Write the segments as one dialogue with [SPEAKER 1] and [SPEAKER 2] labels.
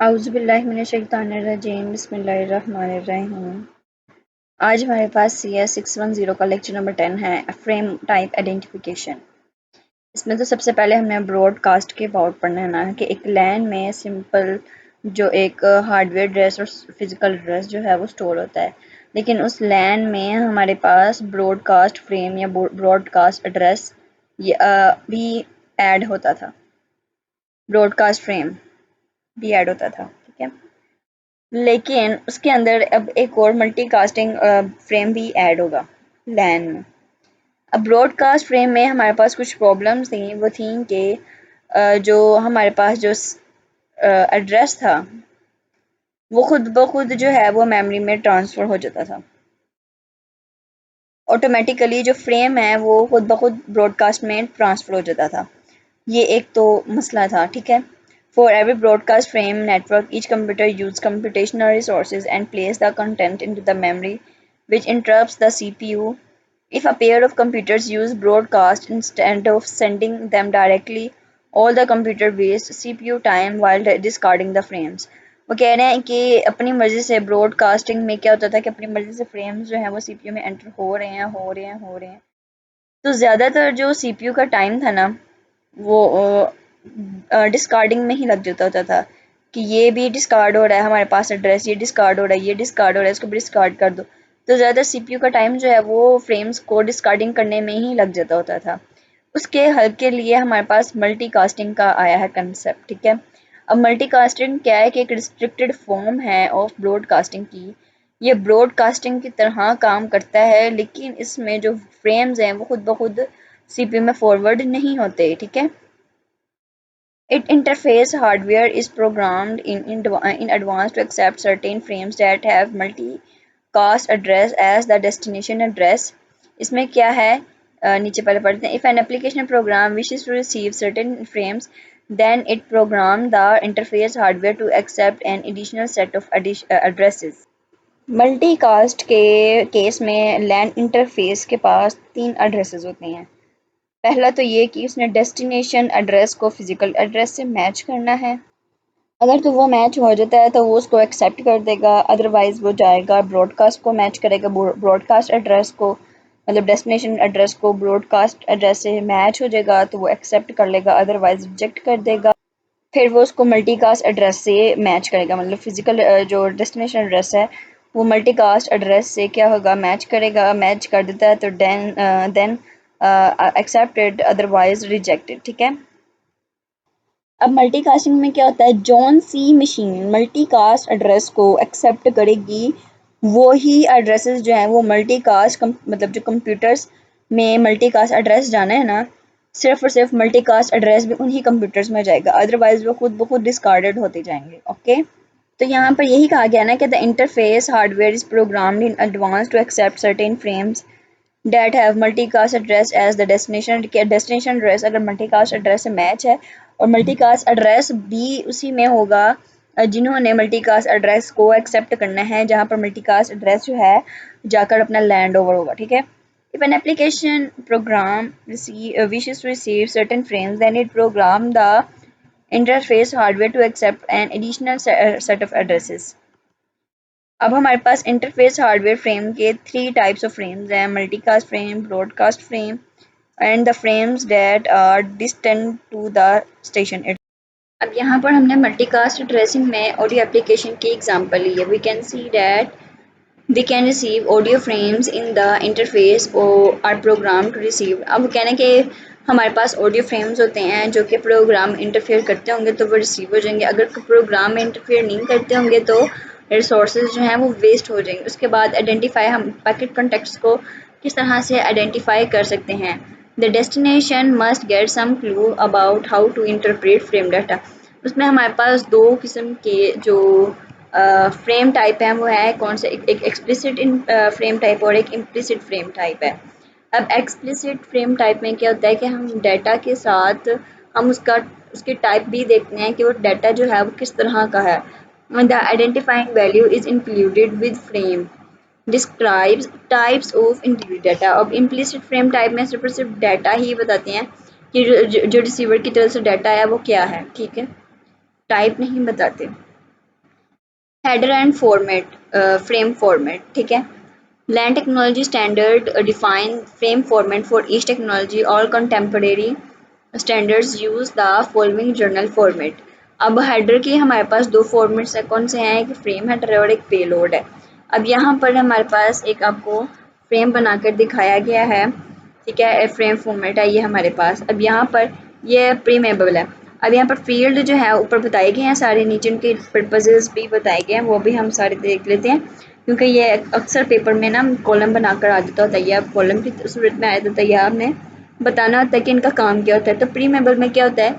[SPEAKER 1] औज़ुबिल्लाहिमिनश्शैतानिर्रजीम बिस्मिल्लाहिर्रहमानिर्रहीम। आज हमारे पास CS610 का लेक्चर नंबर 10 है, फ्रेम टाइप आइडेंटिफिकेशन। इसमें तो सबसे पहले हमने ब्रॉडकास्ट के अबाउट पढ़ना है ना, कि एक लैन में सिंपल जो एक हार्डवेयर एड्रेस और फिजिकल एड्रेस जो है वो स्टोर होता है, लेकिन उस लैन में हमारे पास ब्रॉडकास्ट फ्रेम या ब्रॉडकास्ट एड्रेस भी ऐड होता था, ब्रॉडकास्ट फ्रेम भी ऐड होता था, ठीक है। लेकिन उसके अंदर अब एक और मल्टीकास्टिंग फ्रेम भी ऐड होगा लैन में। अब ब्रॉडकास्ट फ्रेम में हमारे पास कुछ प्रॉब्लम्स थी, वो थी कि जो हमारे पास जो एड्रेस था वो खुद ब खुद जो है वो मेमोरी में ट्रांसफ़र हो जाता था ऑटोमेटिकली। जो फ्रेम है वो खुद ब खुद ब्रॉडकास्ट में ट्रांसफ़र हो जाता था। ये एक तो मसला था, ठीक है। For every broadcast frame network, each computer uses computational resources and plays the content into the memory, which interrupts the CPU. If a pair of computers use broadcast instead of sending them directly, all the computer wastes CPU time while discarding the frames. वो कह रहे हैं कि अपनी मर्जी से broadcasting में क्या होता था कि अपनी मर्जी से फ्रेम्स जो हैं वो सीपीयू में एंटर हो रहे हैं। तो ज़्यादातर जो सीपीयू का टाइम था ना वो डिस्कार्डिंग में ही लग जाता होता था कि ये भी डिस्कार्ड हो रहा है, हमारे पास एड्रेस ये डिस्कार्ड हो रहा है, ये डिस्कार्ड हो रहा है, इसको भी डिस्कार्ड कर दो। तो ज़्यादा सीपीयू का टाइम जो है वो फ्रेम्स को डिस्कार्डिंग करने में ही लग जाता होता था। उसके हल के लिए हमारे पास मल्टीकास्टिंग का आया है कंसेप्ट, ठीक है। अब मल्टीकास्टिंग क्या है कि एक रिस्ट्रिक्टेड फॉर्म है ऑफ ब्रॉडकास्टिंग की। ये ब्रॉडकास्टिंग की तरह काम करता है, लेकिन इसमें जो फ्रेम्स हैं वो खुद ब खुद सीपीयू में फॉरवर्ड नहीं होते, ठीक है। It interface hardware is programmed in advance to accept certain frames that have multicast address as the destination address. इसमें क्या है, नीचे पहले पढ़ते हैं. If an application program wishes to receive certain frames, then it program the interface hardware to accept an additional set of addresses. Multicast के case में लैन interface के पास 3 एड्रेसेस होते हैं। पहला तो ये कि उसने डेस्टिनेशन एड्रेस को फिजिकल एड्रेस से मैच करना है। अगर तो वो मैच हो जाता है तो वो उसको एक्सेप्ट कर देगा, अदरवाइज वो जाएगा ब्रॉडकास्ट को मैच करेगा, ब्रॉडकास्ट एड्रेस को, मतलब डेस्टिनेशन एड्रेस को ब्रॉडकास्ट एड्रेस से मैच हो जाएगा तो वो एक्सेप्ट कर लेगा, अदरवाइज रिजेक्ट कर देगा। फिर वो उसको मल्टीकास्ट एड्रेस से मैच करेगा, मतलब फिजिकल जो डेस्टिनेशन एड्रेस है वो मल्टीकास्ट एड्रेस से क्या होगा, मैच करेगा। मैच कर देता है तो देन एक्सेप्टेड, अदरवाइज रिजेक्टेड, ठीक है। अब मल्टीकास्टिंग में क्या होता है, जॉन सी मशीन मल्टीकास्ट एड्रेस को एक्सेप्ट करेगी। वो ही एड्रेसेस जो हैं वो मल्टीकास्ट मतलब जो कंप्यूटर्स में मल्टीकास्ट एड्रेस जाना है ना, सिर्फ और सिर्फ मल्टीकास्ट एड्रेस भी उन्हीं कंप्यूटर्स में जाएगा, अदरवाइज वो खुद ब खुद डिस्कार्डेड होते जाएंगे, ओके। तो यहाँ पर यही कहा गया ना कि the interface hardware is programmed in advance to accept certain frames that have multicast address as the destination address। अगर multicast address से मैच है और multicast address भी उसी में होगा जिन्होंने multicast address को एक्सेप्ट करना है, जहाँ पर multicast address जो है जाकर अपना लैंड ओवर होगा, ठीक है। If an application program wishes to receive certain frames, then it program the interface hardware to accept an additional set of addresses। अब हमारे पास इंटरफेस हार्डवेयर फ्रेम के 3 टाइप्स ऑफ फ्रेम्स हैं, multicast frame, broadcast frame and the frames that are distant to the station. अब यहाँ पर हमने multicast addressing में audio application की एग्जांपल ली है। We can see that they can receive audio frames in the interface or are programmed to receive। अब कहने के हमारे पास ऑडियो फ्रेम्स होते हैं जो कि प्रोग्राम इंटरफेयर करते होंगे तो वो रिसीव हो जाएंगे, अगर प्रोग्राम में इंटरफेयर नहीं करते होंगे तो रिसोर्सेज जो हैं वो वेस्ट हो जाएंगे। उसके बाद आइडेंटिफाई, हम पैकेट कॉन्टेक्ट्स को किस तरह से आइडेंटिफाई कर सकते हैं। The destination must get some clue about how to interpret frame data. उसमें हमारे पास 2 किस्म के जो फ्रेम टाइप है वो है कौन से, एक एक्सप्लिसिट फ्रेम टाइप और एक इम्प्लिसिट फ्रेम टाइप है। अब एक्सप्लिसिट फ्रेम टाइप में क्या होता है कि हम डाटा के साथ हम उसकी टाइप भी देखते हैं कि वो डाटा जो है वो किस तरह का है। The identifying value is included with frame describes types of included data. अब इम्प्लिसिट फ्रेम टाइप में सिर्फ और सिर्फ डाटा ही बताते हैं कि जो रिसीवर की तरफ से डाटा है वो क्या है, ठीक है, टाइप नहीं बताते। Header and format, frame format, ठीक है। LAN technology standard define frame format for each technology. All contemporary standards use the following journal format. अब हेडर के हमारे पास दो फॉर्मेट्स है, कौन से हैं, एक फ्रेम हेडर है और एक पेलोड है। अब यहाँ पर हमारे पास एक आपको फ्रेम बनाकर दिखाया गया है, ठीक है, फ्रेम फॉर्मेट है ये हमारे पास। अब यहाँ पर ये प्रीमेबल है। अब यहाँ पर फील्ड जो है ऊपर बताए गए हैं सारे, नीचे उनके पर्पजेज भी बताए गए हैं, वो भी हम सारे देख लेते हैं, क्योंकि ये अक्सर पेपर में ना कॉलम बनाकर आ जाता होता है, या कॉलम की सूरत में आ जाता है, या आपने बताना होता है कि इनका काम क्या होता है। तो प्रीमेबल में क्या होता है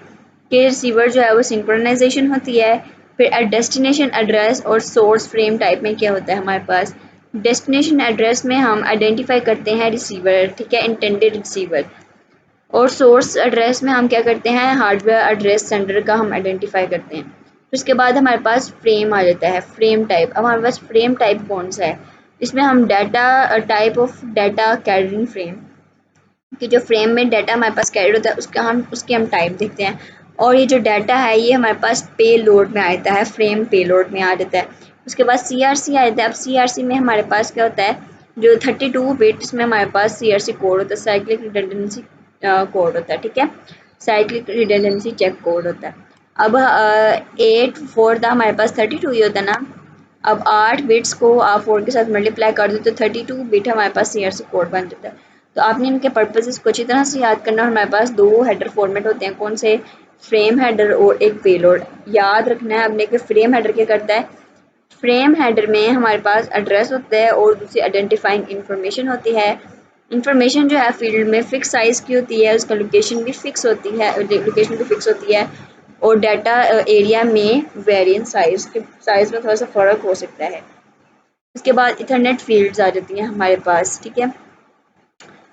[SPEAKER 1] कि रिसीवर जो है वो सिंक्रोनाइजेशन होती है। फिर डेस्टिनेशन एड्रेस और सोर्स फ्रेम टाइप में क्या होता है हमारे पास, डेस्टिनेशन एड्रेस में हम आइडेंटिफाई करते हैं रिसीवर, ठीक है, इंटेंडेड रिसीवर, और सोर्स एड्रेस में हम क्या करते हैं, हार्डवेयर एड्रेस सेंडर का हम आइडेंटिफाई करते हैं। फिर उसके बाद हमारे पास फ्रेम आ जाता है, फ्रेम टाइप। अब हमारे पास फ्रेम टाइप कौन सा है, इसमें हम data type of data carrying frame, कि जो फ्रेम में डाटा हमारे पास कैरी होता है उसके हम टाइप देखते हैं। और ये जो डाटा है ये हमारे पास पे लोड में आता है, फ्रेम पे लोड में आ जाता है। उसके बाद CRC आ जाता है। अब CRC में हमारे पास क्या होता है, जो 32 बिट्स में हमारे पास CRC कोड होता है, साइक्लिक रिडंडेंसी कोड होता है, ठीक है, साइक्लिक रिडंडेंसी चेक कोड होता है। अब 8 4 था हमारे पास 32 ही होता है ना। अब 8 बिट्स को आप 4 के साथ मल्टीप्लाई कर दो तो 32 बिट हमारे पास CRC कोड बन जाता है। तो आपने इनके पर्पसेस को अच्छी तरह से याद करना। और हमारे पास दो हेडर फॉर्मेट होते हैं, कौन से, फ्रेम हेडर और एक पेलोड। याद रखना है आपने कि फ्रेम हेडर क्या करता है, फ्रेम हेडर में हमारे पास एड्रेस होता है और दूसरी आइडेंटिफाइंग इंफॉर्मेशन होती है। इंफॉर्मेशन जो है फील्ड में फिक्स साइज की होती है, उसका लोकेशन भी फिक्स होती है, लोकेशन भी फिक्स होती है, और डाटा एरिया में वेरिएंट साइज में थोड़ा सा फ़र्क हो सकता है। उसके बाद इथरनेट फील्ड्स आ जाती हैं हमारे पास, ठीक है।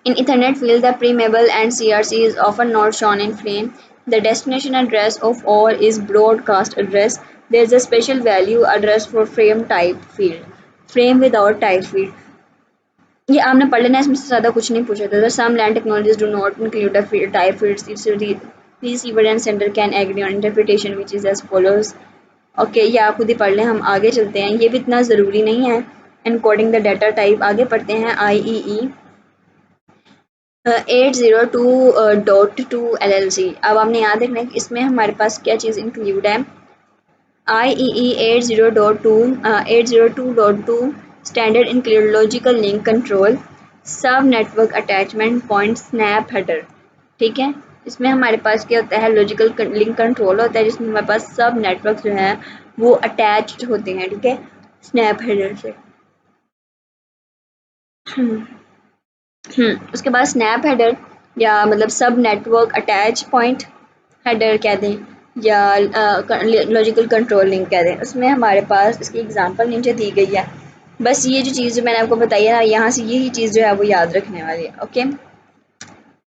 [SPEAKER 1] In Ethernet field, the preamble and CRC is often not shown in frame. The destination address of all is broadcast address. There is a special value address for frame type field. Frame without type field. ये आपने पढ़ लेना, इसमें से ज़्यादा कुछ नहीं पूछा था। Some LAN technologies do not include a field type fields. Receiver and sender can agree on interpretation which is as follows. Okay, ये आप खुद ही पढ़ लें, हम आगे चलते हैं, ये भी इतना ज़रूरी नहीं है। एनकोडिंग द डाटा टाइप आगे पढ़ते हैं। IEE 802.2 LLC। अब आपने याद रखना है कि इसमें हमारे पास क्या चीज़ इंक्लूड है। IEE 802.2 standard include logical link control, sub network attachment point, snap header, ठीक है। इसमें हमारे पास क्या होता है, लॉजिकल लिंक कंट्रोल होता है, जिसमें हमारे पास सब नेटवर्क जो है वो अटैच्ड होते हैं, ठीक है, स्नैप हेडर से। उसके बाद स्नैप हेडर या मतलब सब नेटवर्क अटैच पॉइंट हेडर कह दें, या लॉजिकल कंट्रोल लिंक कह दें। उसमें हमारे पास इसकी एग्जांपल नीचे दी गई है। बस ये जो चीज़ मैंने आपको बताई है ना, यहाँ से यही चीज़ जो है वो याद रखने वाली है। ओके,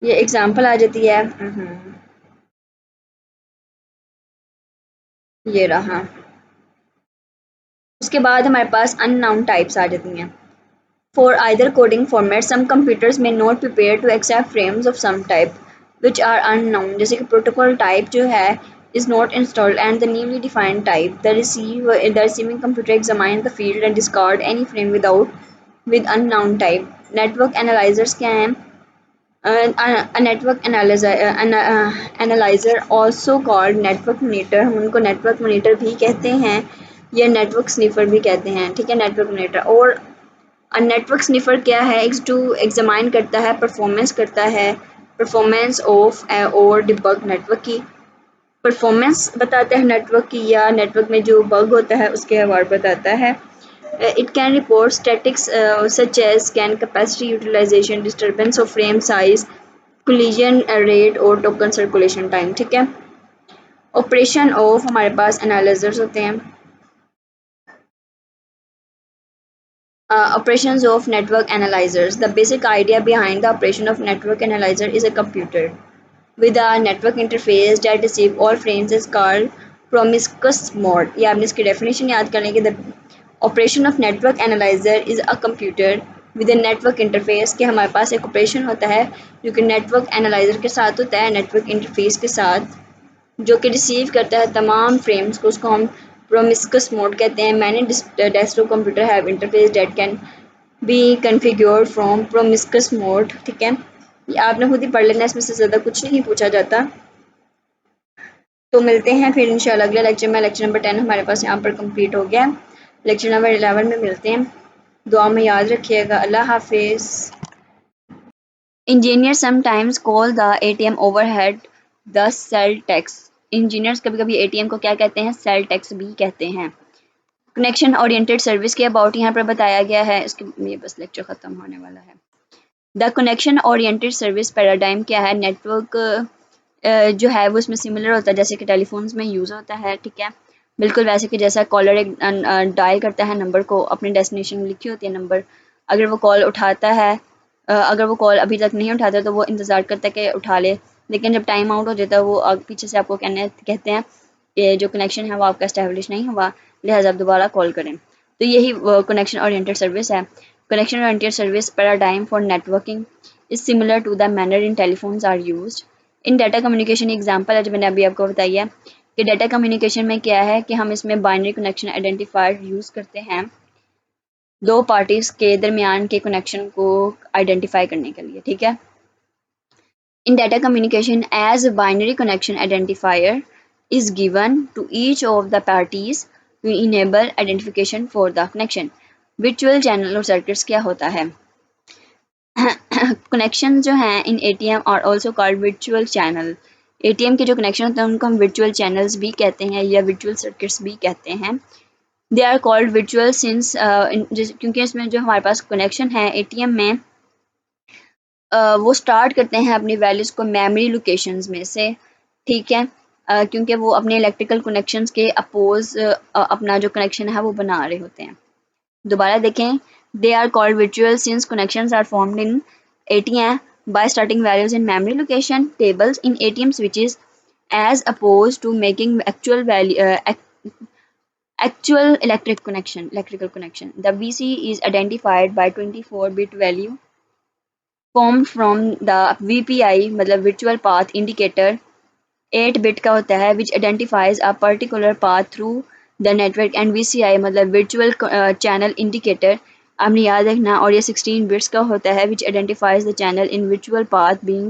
[SPEAKER 1] ये एग्जांपल आ जाती है। ये रहा। उसके बाद हमारे पास अननाउन टाइप्स आ जाती हैं। For either coding format, some computers may not prepare to accept frames of some type which are unknown. जैसे कि protocol type जो है is not installed and the newly defined type. The receiving computer examine the field and discard any frame with unknown type. Network analyzers क्या हैं? A network analyzer also called network monitor, हम उनको network monitor भी कहते हैं या network sniffer भी कहते हैं, ठीक है, network monitor। और नेटवर्क स्निफर क्या है, टू एग्जामाइन करता है, परफॉर्मेंस करता है, परफॉर्मेंस ऑफ और डिबग, नेटवर्क की परफॉर्मेंस बताता है नेटवर्क की, या नेटवर्क में जो बग होता है उसके बारे बताता है। It can report statics such as scan capacity utilization, disturbance of frame size, collision rate और टोकन सर्कुलेशन टाइम, ठीक है। ऑपरेशन ऑफ हमारे पास एनालाइजर्स होते हैं। Operations of network analyzers. The basic idea behind the operation of network analyzer is a computer with a network interface that receive all frames is called promiscuous mode. ये आपने इसकी definition याद करने की। The operation of network analyzer is a computer with a network interface, कि हमारे पास एक operation होता है जो कि नेटवर्क एनालाइजर के साथ होता है, नेटवर्क इंटरफेस के साथ, जो कि रिसीव करता है तमाम फ्रेम्स को, उसको हम प्रोमिस्कस मोड कहते हैं। Many desktop computer have interface that can be configured from promiscuous mode. ठीक है, ये आपने खुद ही पढ़ लेना, इसमें से ज़्यादा कुछ नहीं पूछा जाता। तो मिलते हैं फिर इंशाल्लाह अगले लेक्चर में। लेक्चर नंबर 10 हमारे पास यहाँ पर कंप्लीट हो गया। लेक्चर नंबर 11 में मिलते हैं। दुआ में याद रखिएगा। अल्लाह हाफिज़। Engineer sometimes call the ATM overhead the sale tax. Engineers कभी कभी ATM को क्या कहते हैं? सेल टैक्स भी कहते हैं। कनेक्शन ओरिएंटेड सर्विस के अबाउट यहाँ पर बताया गया है। इसके ये बस लेक्चर ख़त्म होने वाला है। The connection oriented service paradigm क्या है? नेटवर्क जो है वो उसमें सिमिलर होता है जैसे कि टेलीफोन्स में यूज़ होता है। ठीक है, बिल्कुल वैसे कि जैसा कॉलर एक डायल करता है नंबर को, अपनी डेस्टिनेशन में लिखी होती है नंबर, अगर वो कॉल उठाता है, अगर वो कॉल अभी तक नहीं उठाता तो वो इंतज़ार करता है कि उठा ले, लेकिन जब टाइम आउट हो जाता है वो पीछे से आपको कहते हैं कि जो कनेक्शन है वो आपका इस्टेब्लिश नहीं हुआ, लिहाजा आप दोबारा कॉल करें। तो यही कनेक्शन ओरिएंटेड सर्विस है। Connection oriented service paradigm for networking is similar to the manner in telephones are used in data communication. Example है जो मैंने अभी आपको बताई है कि डाटा कम्युनिकेशन में क्या है कि हम इसमें बाइनरी कनेक्शन आइडेंटिफायर यूज़ करते हैं दो पार्टीज के दरमियान के कनेक्शन को आइडेंटिफाई करने के लिए। ठीक है, in data communication as binary connection identifier is given to each of the parties to enable identification for the connection। virtual channel और circuits क्या होता है? कनेक्शन जो हैं इन ATM और also called virtual channel. ATM के जो कनेक्शन होते हैं उनको हम वर्चुअल चैनल्स भी कहते हैं या वर्चुअल सर्किट्स भी कहते हैं। They are called virtual since क्योंकि इसमें जो हमारे पास कनेक्शन है ATM में वो स्टार्ट करते हैं अपनी वैल्यूज़ को मेमोरी लोकेशंस में से। ठीक है, क्योंकि वो अपने इलेक्ट्रिकल कनेक्शंस के अपोज अपना जो कनेक्शन है वो बना रहे होते हैं। दोबारा देखें, they are called virtual since connections are formed in ATM by starting values in memory location tables in ATM switches as opposed to making actual electrical connection. The VC is identified by 24-bit value formed from the VPI मतलब virtual path indicator 8 bit का होता है which identifies a particular path through the network and VCI मतलब virtual channel indicator आपने याद रखना, और ये 16 बिट्स का होता है which identifies the channel in virtual path being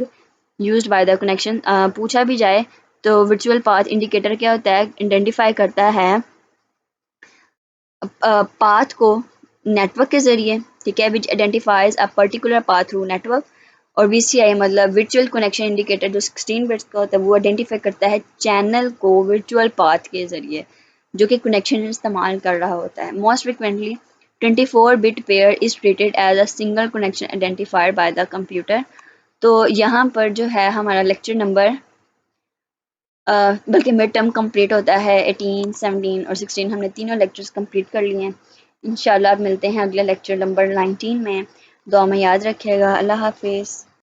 [SPEAKER 1] used by the connection। पूछा भी जाए तो virtual path indicator क्या होता है? आइडेंटिफाई करता है पाथ को नेटवर्क के ज़रिए। ठीक है, which identifies a particular path through network. और VCI मतलब वर्चुअल कनेक्शन इंडिकेटर जो 16 बिट्स का होता है वो आइडेंटिफाई करता है चैनल को वर्चुअल पाथ के ज़रिए जो कि कनेक्शन इस्तेमाल कर रहा होता है। Most frequently 24 bit pair is treated as a single connection identifier by the computer. तो यहाँ पर जो है हमारा लेक्चर नंबर बल्कि मिड टर्म कंप्लीट होता है 18, 17 और 16, हमने तीनों लेक्चर्स कंप्लीट कर लिए हैं। इंशाल्लाह अब मिलते हैं अगले लेक्चर नंबर 19 में। दुआ में याद रखिएगा। अल्लाह हाफिज़।